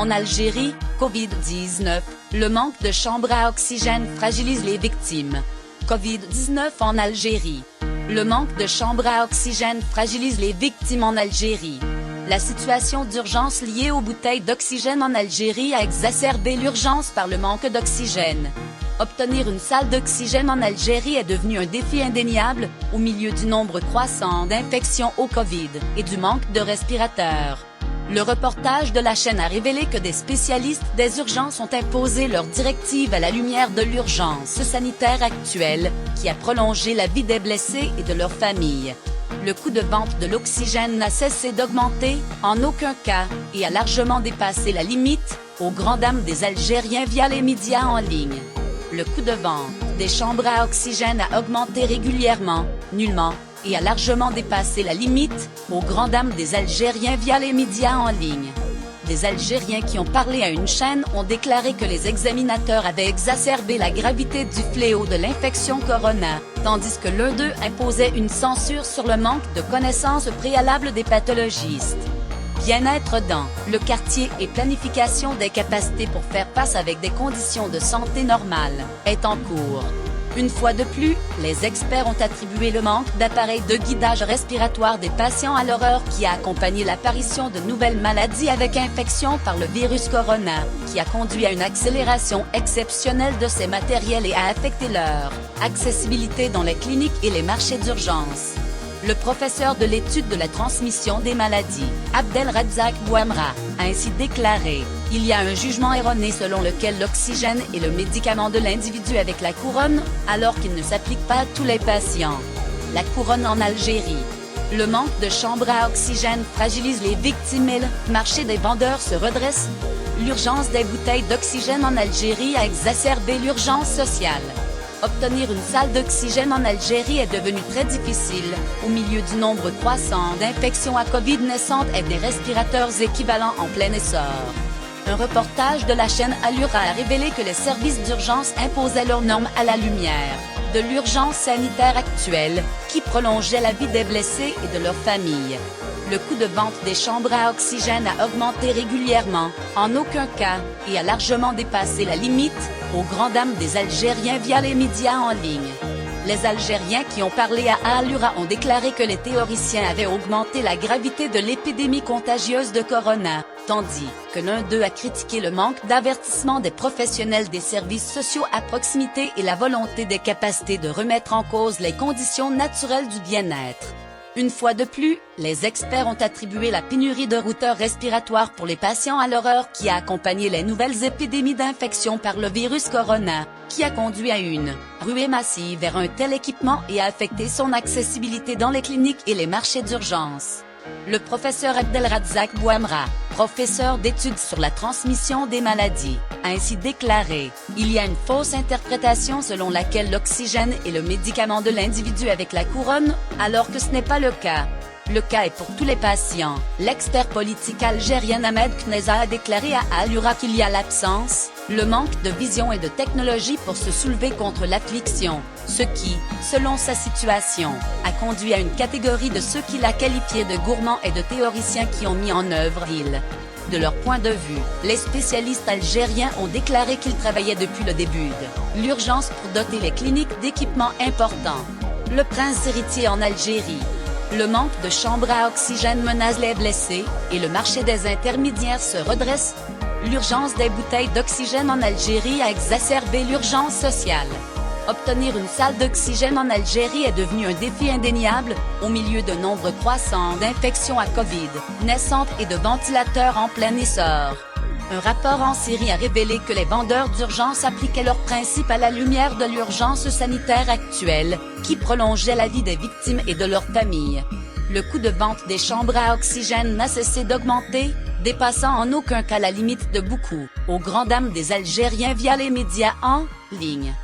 En Algérie, Covid-19, le manque de chambres à oxygène fragilise les victimes. Covid-19 en Algérie. Le manque de chambres à oxygène fragilise les victimes en Algérie. La situation d'urgence liée aux bouteilles d'oxygène en Algérie a exacerbé l'urgence par le manque d'oxygène. Obtenir une salle d'oxygène en Algérie est devenu un défi indéniable, au milieu du nombre croissant d'infections au Covid et du manque de respirateurs. Le reportage de la chaîne a révélé que des spécialistes des urgences ont imposé leurs directives à la lumière de l'urgence sanitaire actuelle, qui a prolongé la vie des blessés et de leurs familles. Le coût de vente de l'oxygène n'a cessé d'augmenter, en aucun cas, et a largement dépassé la limite, aux grandes dames des Algériens via les médias en ligne. Le coût de vente des chambres à oxygène a augmenté régulièrement, nullement, et a largement dépassé la limite, aux grandes dames des Algériens via les médias en ligne. Des Algériens qui ont parlé à une chaîne ont déclaré que les examinateurs avaient exacerbé la gravité du fléau de l'infection corona, tandis que l'un d'eux imposait une censure sur le manque de connaissances préalables des pathologistes. Bien-être dans le quartier et planification des capacités pour faire face avec des conditions de santé normales est en cours. Une fois de plus, les experts ont attribué le manque d'appareils de guidage respiratoire des patients à l'horreur qui a accompagné l'apparition de nouvelles maladies avec infection par le virus corona, qui a conduit à une accélération exceptionnelle de ces matériels et a affecté leur accessibilité dans les cliniques et les marchés d'urgence. Le professeur de l'étude de la transmission des maladies, Abdelrazak Bouamra, a ainsi déclaré « Il y a un jugement erroné selon lequel l'oxygène est le médicament de l'individu avec la couronne, alors qu'il ne s'applique pas à tous les patients. La couronne en Algérie. Le manque de chambres à oxygène fragilise les victimes et le marché des vendeurs se redresse. L'urgence des bouteilles d'oxygène en Algérie a exacerbé l'urgence sociale. Obtenir une salle d'oxygène en Algérie est devenu très difficile, au milieu du nombre croissant d'infections à Covid naissantes et des respirateurs équivalents en plein essor. Un reportage de la chaîne Allura a révélé que les services d'urgence imposaient leurs normes à la lumière de l'urgence sanitaire actuelle, qui prolongeait la vie des blessés et de leurs familles. Le coût de vente des chambres à oxygène a augmenté régulièrement, en aucun cas, et a largement dépassé la limite, aux grandes dames des Algériens via les médias en ligne. Les Algériens qui ont parlé à Allura ont déclaré que les théoriciens avaient augmenté la gravité de l'épidémie contagieuse de corona, tandis que l'un d'eux a critiqué le manque d'avertissement des professionnels des services sociaux à proximité et la volonté des capacités de remettre en cause les conditions naturelles du bien-être. Une fois de plus, les experts ont attribué la pénurie de routeurs respiratoires pour les patients à l'horreur qui a accompagné les nouvelles épidémies d'infection par le virus corona, qui a conduit à une ruée massive vers un tel équipement et a affecté son accessibilité dans les cliniques et les marchés d'urgence. Le professeur Abdelrazak Bouamra, professeur d'études sur la transmission des maladies, a ainsi déclaré « Il y a une fausse interprétation selon laquelle l'oxygène est le médicament de l'individu avec la couronne, alors que ce n'est pas le cas. Le cas est pour tous les patients. » L'expert politique algérien Ahmed Kneza a déclaré à Allura qu'il y a l'absence, le manque de vision et de technologie pour se soulever contre l'affliction, ce qui, selon sa situation, a conduit à une catégorie de ceux qu'il a qualifiés de gourmands et de théoriciens qui ont mis en œuvre l'île. De leur point de vue, les spécialistes algériens ont déclaré qu'ils travaillaient depuis le début de l'urgence pour doter les cliniques d'équipements importants. Le prince héritier en Algérie. Le manque de chambres à oxygène menace les blessés, et le marché des intermédiaires se redresse. L'urgence des bouteilles d'oxygène en Algérie a exacerbé l'urgence sociale. Obtenir une salle d'oxygène en Algérie est devenu un défi indéniable, au milieu d'un nombre croissant d'infections à Covid naissantes et de ventilateurs en plein essor. Un rapport en Syrie a révélé que les vendeurs d'urgence appliquaient leurs principes à la lumière de l'urgence sanitaire actuelle, qui prolongeait la vie des victimes et de leurs familles. Le coût de vente des chambres à oxygène n'a cessé d'augmenter, dépassant en aucun cas la limite de beaucoup, aux grandes dames des Algériens via les médias en ligne.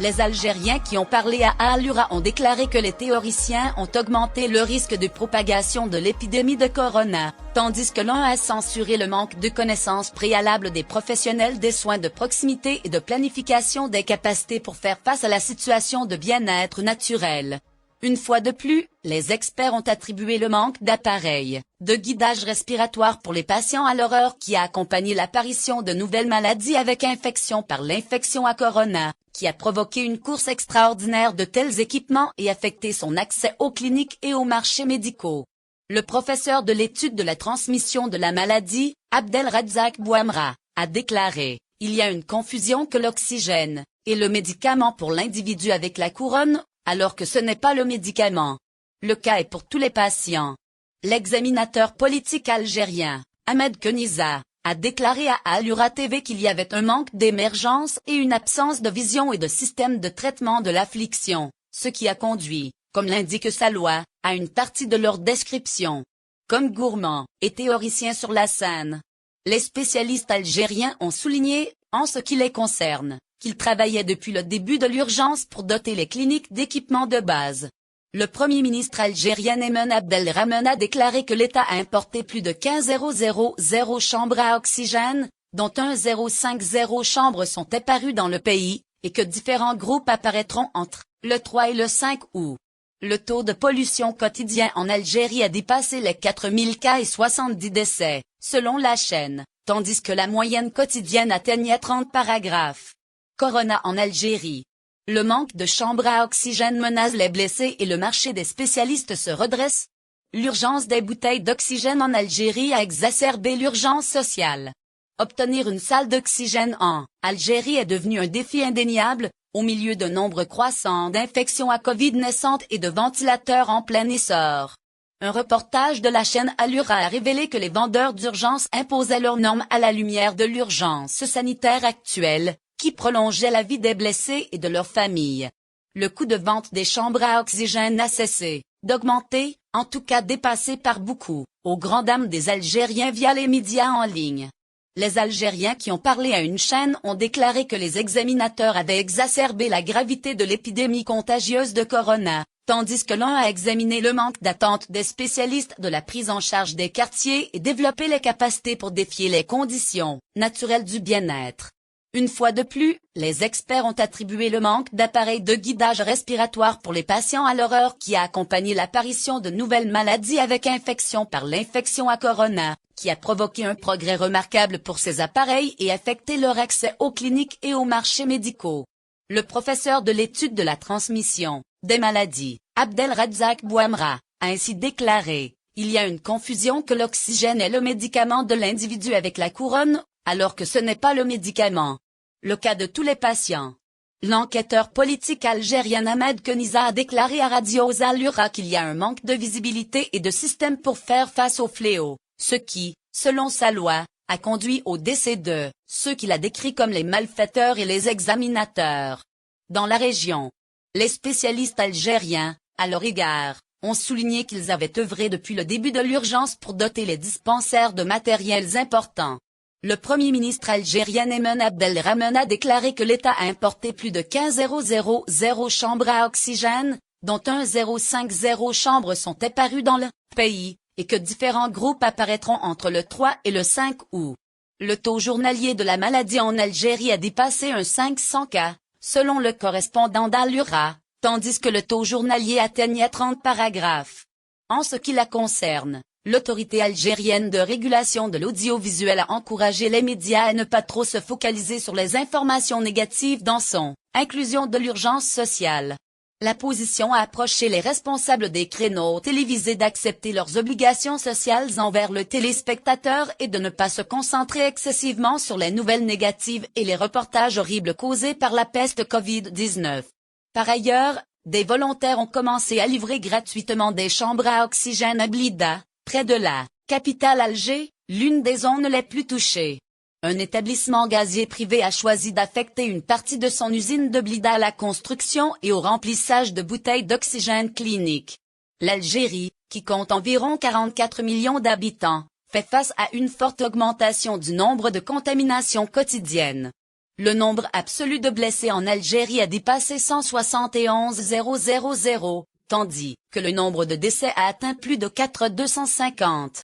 Les Algériens qui ont parlé à Allura ont déclaré que les théoriciens ont augmenté le risque de propagation de l'épidémie de corona, tandis que l'un a censuré le manque de connaissances préalables des professionnels des soins de proximité et de planification des capacités pour faire face à la situation de bien-être naturel. Une fois de plus, les experts ont attribué le manque d'appareils de guidage respiratoire pour les patients à l'horreur qui a accompagné l'apparition de nouvelles maladies avec infection par l'infection à corona, qui a provoqué une course extraordinaire de tels équipements et affecté son accès aux cliniques et aux marchés médicaux. Le professeur de l'étude de la transmission de la maladie, Abdelrazak Bouamra, a déclaré: « Il y a une confusion que l'oxygène est le médicament pour l'individu avec la couronne, alors que ce n'est pas le médicament. Le cas est pour tous les patients. » L'examinateur politique algérien, Ahmed Keniza, a déclaré à Al-Ura TV qu'il y avait un manque d'émergence et une absence de vision et de système de traitement de l'affliction, ce qui a conduit, comme l'indique sa loi, à une partie de leur description comme gourmands et théoriciens sur la scène. Les spécialistes algériens ont souligné, en ce qui les concerne, qu'ils travaillaient depuis le début de l'urgence pour doter les cliniques d'équipements de base. Le Premier ministre algérien Ayman Abdelrahman a déclaré que l'État a importé plus de 15 000 chambres à oxygène, dont 1050 chambres sont apparues dans le pays, et que différents groupes apparaîtront entre le 3 et le 5 août. Le taux de pollution quotidien en Algérie a dépassé les 4000 cas et 70 décès, selon la chaîne, tandis que la moyenne quotidienne atteignait 30 paragraphes. Corona en Algérie. Le manque de chambres à oxygène menace les blessés et le marché des spécialistes se redresse. L'urgence des bouteilles d'oxygène en Algérie a exacerbé l'urgence sociale. Obtenir une salle d'oxygène en Algérie est devenu un défi indéniable, au milieu d'un nombre croissant d'infections à Covid naissantes et de ventilateurs en plein essor. Un reportage de la chaîne Al-Ura a révélé que les vendeurs d'urgence imposaient leurs normes à la lumière de l'urgence sanitaire actuelle, qui prolongeait la vie des blessés et de leurs familles. Le coût de vente des chambres à oxygène n'a cessé d'augmenter, en tout cas dépassé par beaucoup, aux grandes dames des Algériens via les médias en ligne. Les Algériens qui ont parlé à une chaîne ont déclaré que les examinateurs avaient exacerbé la gravité de l'épidémie contagieuse de corona, tandis que l'un a examiné le manque d'attente des spécialistes de la prise en charge des quartiers et développé les capacités pour défier les conditions naturelles du bien-être. Une fois de plus, les experts ont attribué le manque d'appareils de guidage respiratoire pour les patients à l'horreur qui a accompagné l'apparition de nouvelles maladies avec infection par l'infection à corona, qui a provoqué un progrès remarquable pour ces appareils et affecté leur accès aux cliniques et aux marchés médicaux. Le professeur de l'étude de la transmission des maladies, Abdelrazak Bouamra, a ainsi déclaré: « Il y a une confusion que l'oxygène est le médicament de l'individu avec la couronne, alors que ce n'est pas le médicament. Le cas de tous les patients. » L'enquêteur politique algérien Ahmed Keniza a déclaré à Radio Al-Ura qu'il y a un manque de visibilité et de système pour faire face au fléau, ce qui, selon sa loi, a conduit au décès de ceux qu'il a décrits comme les malfaiteurs et les examinateurs. Dans la région, les spécialistes algériens, à leur égard, ont souligné qu'ils avaient œuvré depuis le début de l'urgence pour doter les dispensaires de matériels importants. Le Premier ministre algérien Ayman Abdelrahman a déclaré que l'État a importé plus de 15 000 chambres à oxygène, dont 1050 chambres sont apparues dans le pays, et que différents groupes apparaîtront entre le 3 et le 5 août. Le taux journalier de la maladie en Algérie a dépassé un 500 cas, selon le correspondant d'Al-Ura, tandis que le taux journalier atteignait 30 paragraphes. En ce qui la concerne, l'autorité algérienne de régulation de l'audiovisuel a encouragé les médias à ne pas trop se focaliser sur les informations négatives dans son inclusion de l'urgence sociale. La position a approché les responsables des créneaux télévisés d'accepter leurs obligations sociales envers le téléspectateur et de ne pas se concentrer excessivement sur les nouvelles négatives et les reportages horribles causés par la peste Covid-19. Par ailleurs, des volontaires ont commencé à livrer gratuitement des chambres à oxygène à Blida, près de la capitale Alger, l'une des zones les plus touchées. Un établissement gazier privé a choisi d'affecter une partie de son usine de Blida à la construction et au remplissage de bouteilles d'oxygène clinique. L'Algérie, qui compte environ 44 millions d'habitants, fait face à une forte augmentation du nombre de contaminations quotidiennes. Le nombre absolu de blessés en Algérie a dépassé 171 000, tandis que le nombre de décès a atteint plus de 4 250.